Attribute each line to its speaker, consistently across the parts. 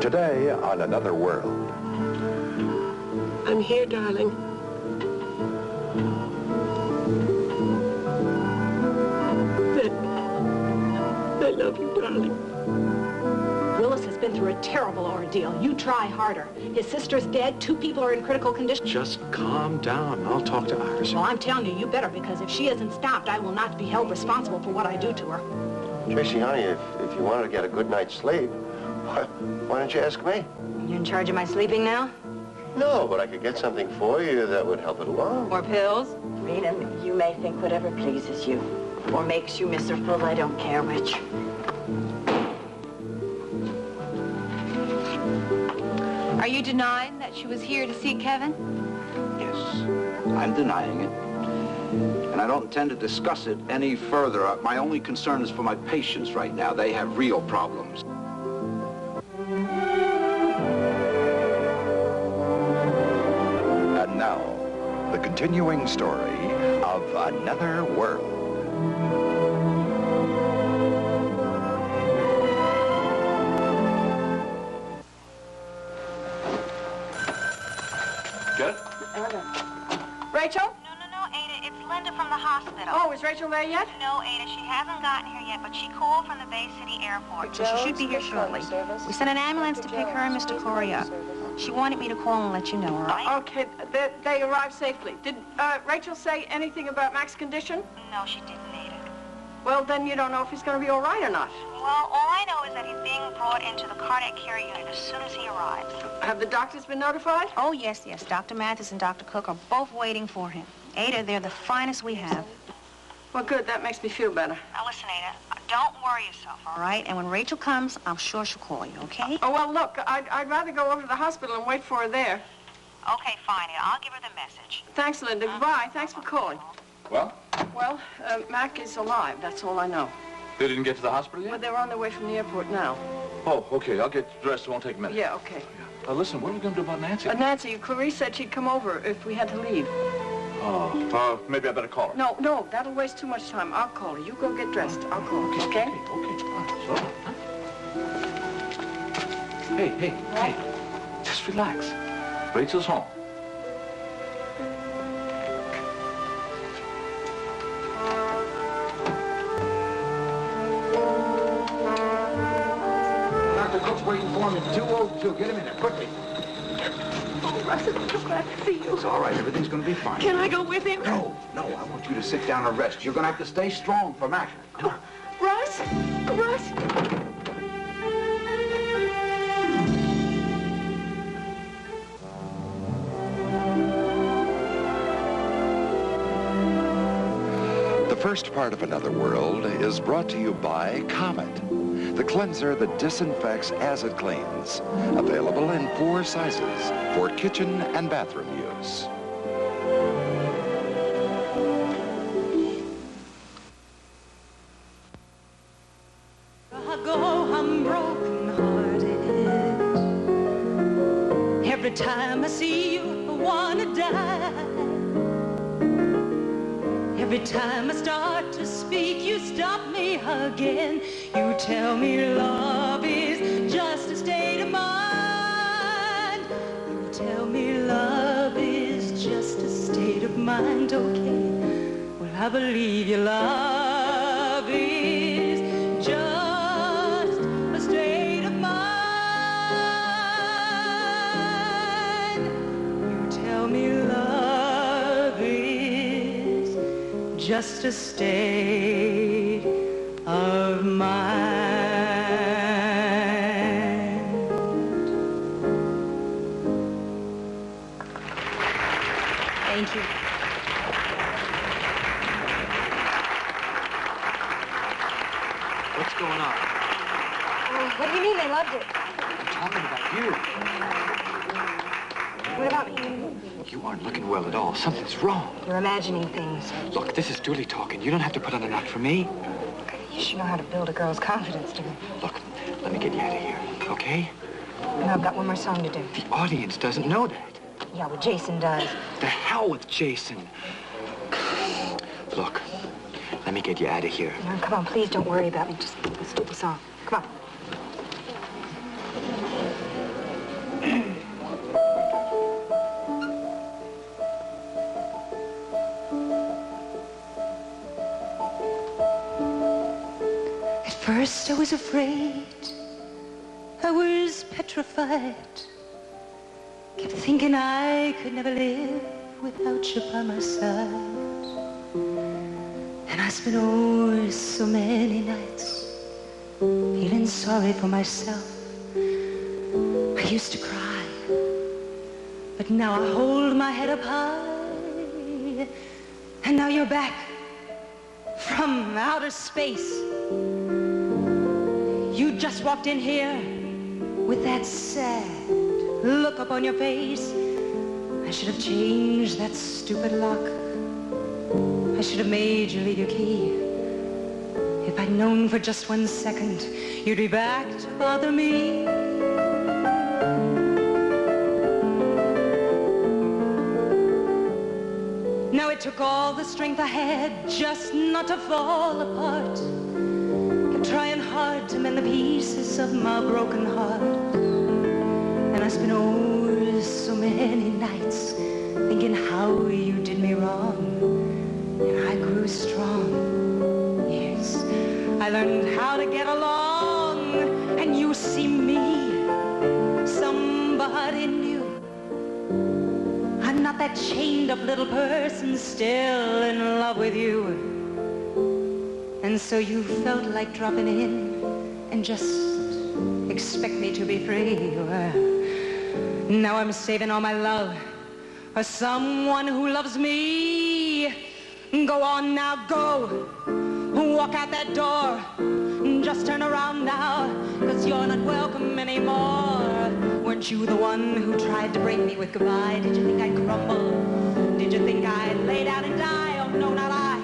Speaker 1: Today on Another World.
Speaker 2: I'm here, darling. I love you, darling.
Speaker 3: Willis has been through a terrible ordeal. You try harder. His sister's dead. 2 people are in critical condition.
Speaker 4: Just calm down. I'll talk to Iris.
Speaker 3: Well, I'm telling you, you better, because if she isn't stopped, I will not be held responsible for what I do to her.
Speaker 5: Tracy, honey, if you wanted to get a good night's sleep, why don't you ask me?
Speaker 6: You're in charge of my sleeping now?
Speaker 5: No, but I could get something for you that would help it along.
Speaker 6: More pills? Rita, you may think whatever pleases you or makes you miserable. I don't care which.
Speaker 7: Are you denying that she was here to see Kevin?
Speaker 8: Yes, I'm denying it. And I don't intend to discuss it any further. My only concern is for my patients right now. They have real problems.
Speaker 1: And now, the continuing story of Another World.
Speaker 4: Get it?
Speaker 3: Rachel?
Speaker 9: No, Ada, it's Linda from the hospital.
Speaker 3: Oh, is Rachel there yet?
Speaker 9: No, Ada, she hasn't gotten here yet, but she called from the Bay City airport.
Speaker 7: So she should be here shortly. We sent an ambulance to pick her and Mr. Corey up. She wanted me to call and let you know, all right?
Speaker 3: Okay, they arrived safely. Did Rachel say anything about Mac's condition?
Speaker 9: No, she didn't, Ada.
Speaker 3: Well, then you don't know if he's going to be all right or not.
Speaker 9: Well, all I know is that he's being brought into the cardiac care unit as soon as he arrives.
Speaker 3: Have the doctors been notified?
Speaker 7: Oh, yes. Dr. Mathis and Dr. Cook are both waiting for him. Ada, they're the finest we have.
Speaker 3: Well, good. That makes me feel better.
Speaker 9: Now, listen, Ada, don't worry yourself, all
Speaker 7: All
Speaker 9: right?
Speaker 7: right? And when Rachel comes, I'm sure she'll call you, okay?
Speaker 3: Oh, well, look, I'd rather go over to the hospital and wait for her there.
Speaker 9: Okay, fine, Ada. I'll give her the message.
Speaker 3: Thanks, Linda. Goodbye. Thanks for calling.
Speaker 4: Well,
Speaker 3: Well, Mac is alive. That's all I know.
Speaker 4: they didn't get to the hospital yet?
Speaker 3: Well, they're on their way from the airport now.
Speaker 4: Oh, okay. I'll get dressed. It won't take a minute.
Speaker 3: Yeah, okay.
Speaker 4: Listen, what are we going to do about Nancy?
Speaker 3: Nancy, Clarice said she'd come over if we had to leave.
Speaker 4: Oh, maybe I better call her.
Speaker 3: No, that'll waste too much time. I'll call her. You go get dressed. I'll call her, okay?
Speaker 4: Okay. All right, so. Hey. Just relax. Rachel's home.
Speaker 8: Dr. Cook's waiting for me. 202. Get him in there, quickly.
Speaker 3: Oh, Russ, I'm so glad to see you.
Speaker 8: It's all right. Everything's going to be fine.
Speaker 3: Can I go with him?
Speaker 8: No. I want you to sit down and rest. You're going to have to stay strong for Mac. Come on.
Speaker 3: Russ?
Speaker 1: The first part of Another World is brought to you by Comet, the cleanser that disinfects as it cleans. Available in 4 sizes for kitchen and bathroom use.
Speaker 10: I'm broken-hearted. Every time I see you, I wanna die. Every time I start to speak, you stop me again. You tell me love is just a state of mind. You tell me love is just a state of mind, okay? Well, I believe your love is just a state of mind. You tell me love is just a state of mind.
Speaker 7: Thank you.
Speaker 4: What's going on?
Speaker 6: What do you mean they loved it?
Speaker 4: I'm talking about you.
Speaker 6: What about me?
Speaker 11: You aren't looking well at all. Something's wrong.
Speaker 6: You're imagining things.
Speaker 11: Look, this is Julie talking. You don't have to put on a nut for me.
Speaker 6: You should know how to build a girl's confidence, Jimmy.
Speaker 11: Look, let me get you out of here, okay?
Speaker 6: And I've got one more song to do.
Speaker 11: The audience doesn't know that.
Speaker 6: Yeah, well, Jason does.
Speaker 11: The hell with Jason. Look, let me get you out of here.
Speaker 6: No, come on, please don't worry about me. Just let's do the song. Come on.
Speaker 10: first I was afraid, I was petrified. Kept thinking I could never live without you by my side. And I spent oh so many nights feeling sorry for myself. I used to cry, but now I hold my head up high. And now you're back from outer space. You just walked in here with that sad look up on your face. I should have changed that stupid lock. I should have made you leave your key. If I'd known for just 1 second you'd be back to bother me. Now it took all the strength I had just not to fall apart. Kept trying hard to mend the pieces of my broken heart. And I spent oh so many nights thinking how you did me wrong. And I grew strong. Yes, I learned how to get along. And you see me, somebody new. I'm not that chained up little person still in love with you. And so you felt like dropping in and just expect me to be free. Well, now I'm saving all my love for someone who loves me. Go on now, go. Walk out that door. Just turn around now, 'cause you're not welcome anymore. Weren't you the one who tried to break me with goodbye? Did you think I'd crumble? Did you think I'd lay down and die? Oh, no, not I.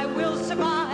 Speaker 10: I will survive.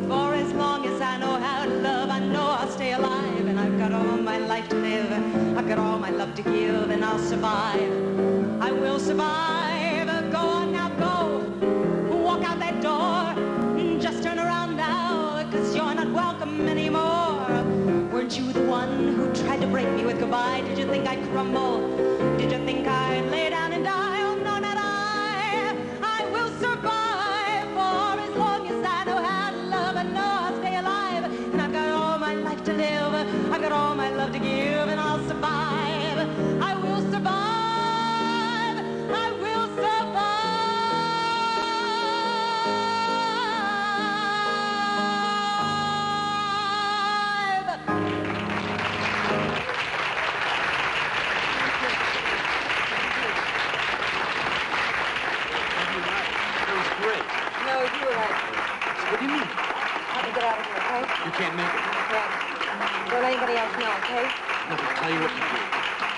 Speaker 10: For as long as I know how to love, I know I'll stay alive. And I've got all my life to live. I've got all my love to give, and I'll survive. I will survive. Go on now, go. Walk out that door. Just turn around now, 'cause you're not welcome anymore. Weren't you the one who tried to break me with goodbye? Did you think I'd crumble? Did you think I'd lay down and die? Oh, no, not I. I will survive. For as long as I know how to love, I know I'll stay alive. And I've got all my life to live. I've got all my love to give, and I'll survive. I will survive. I will survive.
Speaker 11: What do you mean?
Speaker 3: I have to get out of here, okay?
Speaker 11: You can't make it.
Speaker 3: Yeah. Don't let anybody else know, okay?
Speaker 11: No, but tell you what you do.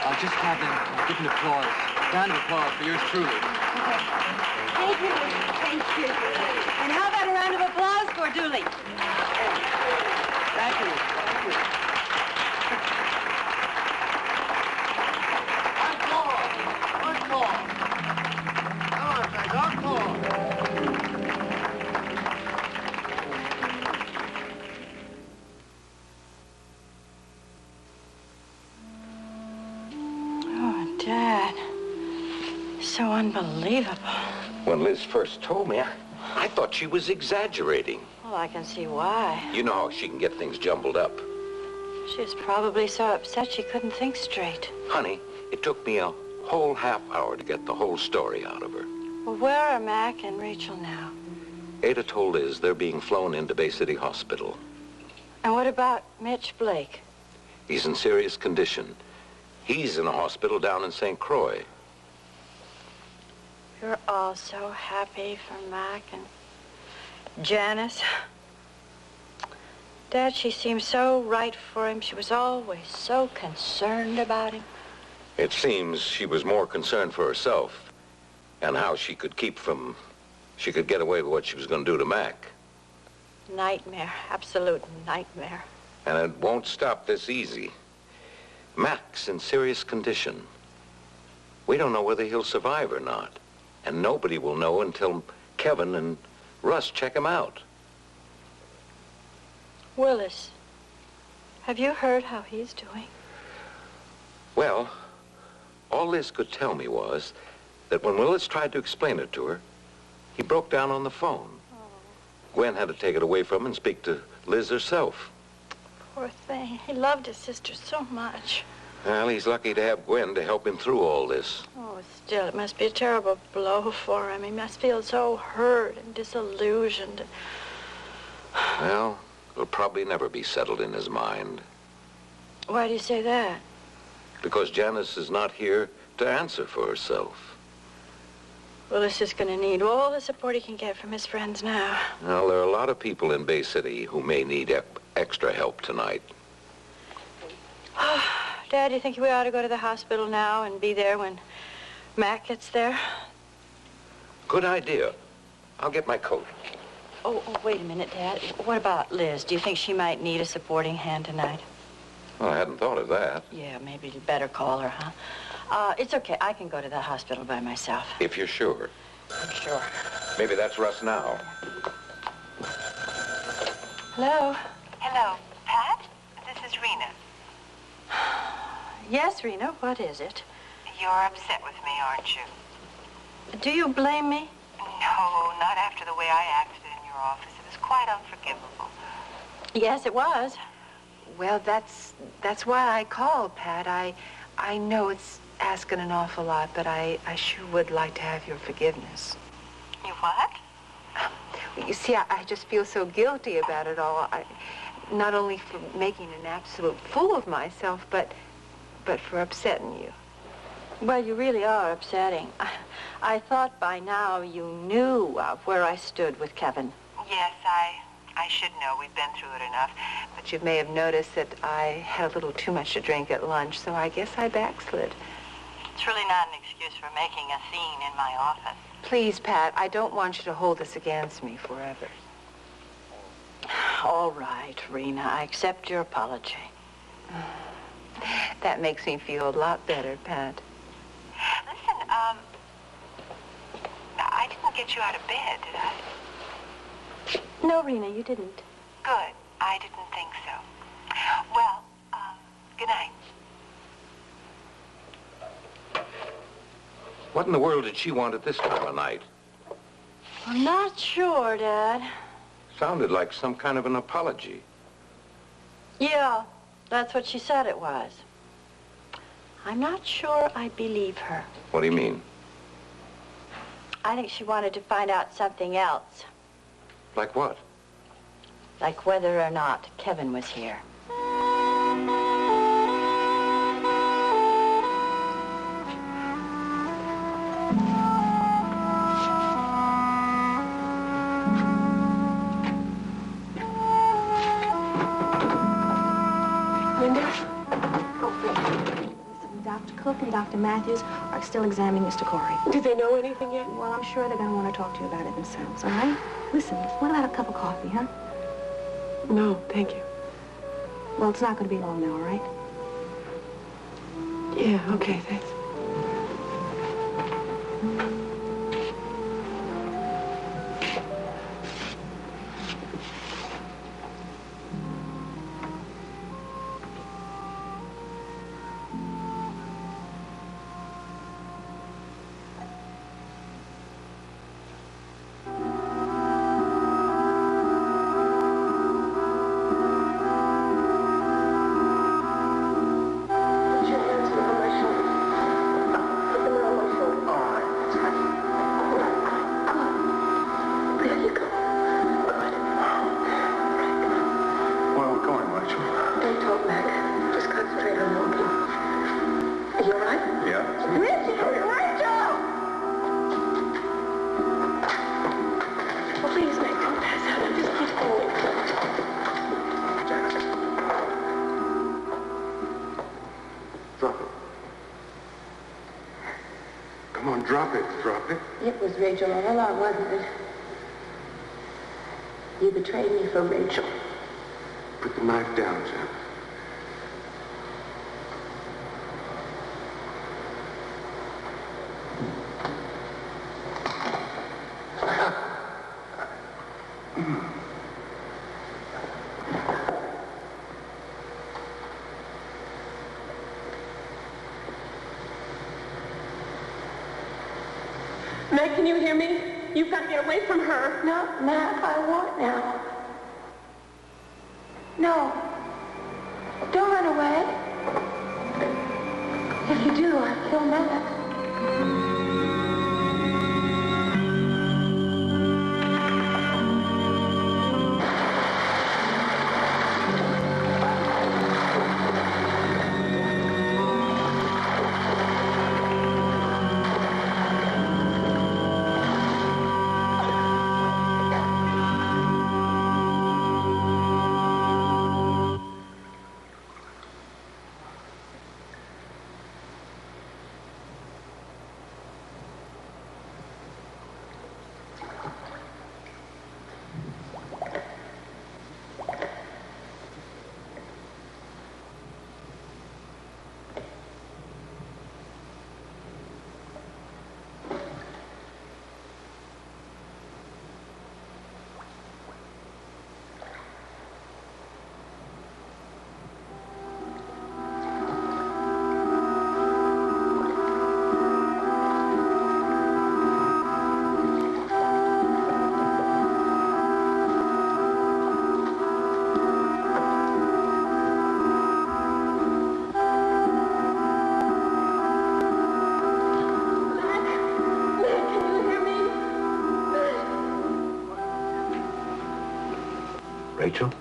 Speaker 11: I'll just have them give an applause. Round of applause for yours truly.
Speaker 3: Okay. Thank you. Thank you. And how about a round of applause for Dooley?
Speaker 11: Thank you. Thank you.
Speaker 5: Encore! Come on, guys, encore!
Speaker 6: Oh, Dad. So unbelievable.
Speaker 8: When Liz first told me, I thought she was exaggerating.
Speaker 6: Well, I can see why.
Speaker 8: You know how she can get things jumbled up.
Speaker 6: She was probably so upset she couldn't think straight.
Speaker 8: Honey, it took me a whole half hour to get the whole story out of her.
Speaker 6: Well, where are Mac and Rachel now?
Speaker 8: Ada told Liz they're being flown into Bay City Hospital.
Speaker 6: And what about Mitch Blake?
Speaker 8: He's in serious condition. He's in a hospital down in St. Croix.
Speaker 6: You're all so happy for Mac and Janice. Dad, she seemed so right for him. She was always so concerned about him.
Speaker 8: It seems she was more concerned for herself and how she could get away with what she was going to do to Mac.
Speaker 6: Nightmare, absolute nightmare.
Speaker 8: And it won't stop this easy. Mac's in serious condition. We don't know whether he'll survive or not. And nobody will know until Kevin and Russ check him out.
Speaker 6: Willis, have you heard how he's doing?
Speaker 8: Well, all Liz could tell me was that when Willis tried to explain it to her, he broke down on the phone. Gwen had to take it away from him and speak to Liz herself.
Speaker 6: Poor thing. He loved his sister so much.
Speaker 8: Well, he's lucky to have Gwen to help him through all this.
Speaker 6: Oh, still, it must be a terrible blow for him. He must feel so hurt and disillusioned.
Speaker 8: Well, it'll probably never be settled in his mind.
Speaker 6: Why do you say that?
Speaker 8: Because Janice is not here to answer for herself.
Speaker 6: Willis is going to need all the support he can get from his friends now.
Speaker 8: Well, there are a lot of people in Bay City who may need extra help tonight.
Speaker 6: Dad, do you think we ought to go to the hospital now and be there when Mac gets there?
Speaker 8: Good idea. I'll get my coat.
Speaker 6: Oh, wait a minute, Dad. What about Liz? Do you think she might need a supporting hand tonight?
Speaker 8: Well, I hadn't thought of that.
Speaker 6: Yeah, maybe you'd better call her, huh? It's okay. I can go to the hospital by myself.
Speaker 8: If you're sure.
Speaker 6: I'm sure.
Speaker 8: Maybe that's Russ now.
Speaker 6: Hello?
Speaker 9: Hello, Pat? This is Rena.
Speaker 6: Yes, Rena, what is it?
Speaker 9: You're upset with me, aren't you?
Speaker 6: Do you blame me?
Speaker 9: No, not after the way I acted in your office. It was quite unforgivable.
Speaker 6: Yes, it was.
Speaker 12: Well, that's why I called, Pat. I know it's asking an awful lot, but I sure would like to have your forgiveness.
Speaker 9: You what?
Speaker 12: You see, I just feel so guilty about it all. Not only for making an absolute fool of myself, but for upsetting you.
Speaker 6: Well, you really are upsetting. I thought by now you knew where I stood with Kevin.
Speaker 9: Yes, I should know. We've been through it enough.
Speaker 12: But you may have noticed that I had a little too much to drink at lunch, so I guess I backslid.
Speaker 9: It's really not an excuse for making a scene in my office.
Speaker 12: Please, Pat, I don't want you to hold this against me forever.
Speaker 6: All right, Rena, I accept your apology.
Speaker 12: That makes me feel a lot better, Pat.
Speaker 9: Listen, I didn't get you out of bed, did I?
Speaker 3: No, Rena, you didn't.
Speaker 9: Good. I didn't think so. Well, good night.
Speaker 8: What in the world did she want at this time of night?
Speaker 6: I'm not sure, Dad.
Speaker 8: Sounded like some kind of an apology.
Speaker 6: Yeah, that's what she said it was. I'm not sure I believe her.
Speaker 8: What do you mean?
Speaker 6: I think she wanted to find out something else.
Speaker 8: Like what?
Speaker 6: Like whether or not Kevin was here.
Speaker 3: Dr. Cook and Dr. Matthews are still examining Mr. Corey.
Speaker 2: Did they know anything yet?
Speaker 3: Well, I'm sure they're going to want to talk to you about it themselves, all right? Listen, what about a cup of coffee, huh?
Speaker 2: No, thank you.
Speaker 3: Well, it's not going to be long now, all right?
Speaker 2: Yeah, okay, thanks. It was Rachel all along, wasn't it? You betrayed me for Rachel.
Speaker 5: Put the knife down, Jen.
Speaker 2: Meg, can you hear me? You've got to get away from her. No, Mac, I won't now. No. Don't run away. If you do, I'll kill Mac.
Speaker 4: Rachel?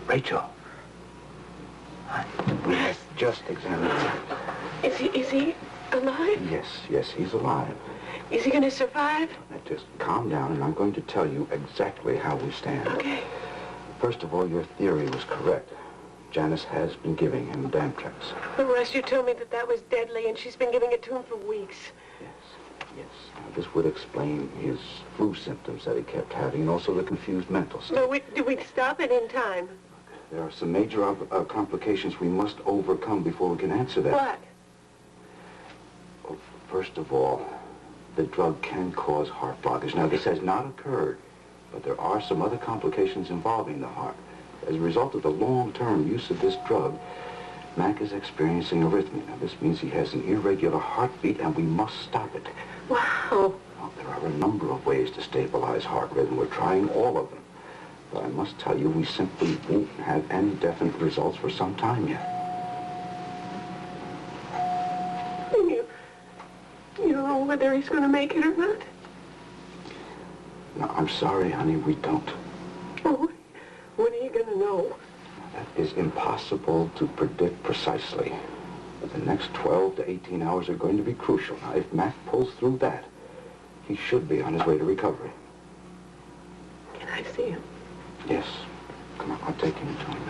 Speaker 4: Rachel? We have just examined him.
Speaker 2: Is he alive?
Speaker 4: Yes, he's alive.
Speaker 2: Is he going to survive?
Speaker 4: Now, just calm down, and I'm going to tell you exactly how we stand.
Speaker 2: Okay.
Speaker 4: First of all, your theory was correct. Janice has been giving him Damtrex.
Speaker 2: But Russ, you told me that was deadly, and she's been giving it to him for weeks.
Speaker 4: Yes. Now, this would explain his flu symptoms that he kept having, and also the confused mental state.
Speaker 2: But did we stop it in time?
Speaker 4: There are some major complications we must overcome before we can answer that.
Speaker 2: What?
Speaker 4: Well, first of all, the drug can cause heart blockage. Now, this has not occurred, but there are some other complications involving the heart. As a result of the long-term use of this drug, Mac is experiencing arrhythmia. Now, this means he has an irregular heartbeat, and we must stop it.
Speaker 2: Wow.
Speaker 4: Well, there are a number of ways to stabilize heart rhythm. We're trying all of them. But I must tell you, we simply won't have any definite results for some time yet.
Speaker 2: You don't know whether he's going to make it or not?
Speaker 4: No, I'm sorry, honey, we don't.
Speaker 2: Oh, when are you going to know?
Speaker 4: That is impossible to predict precisely. But the next 12 to 18 hours are going to be crucial. Now, if Mac pulls through that, he should be on his way to recovery.
Speaker 2: Can I see him?
Speaker 4: Yes. Come on, I'll take him to him.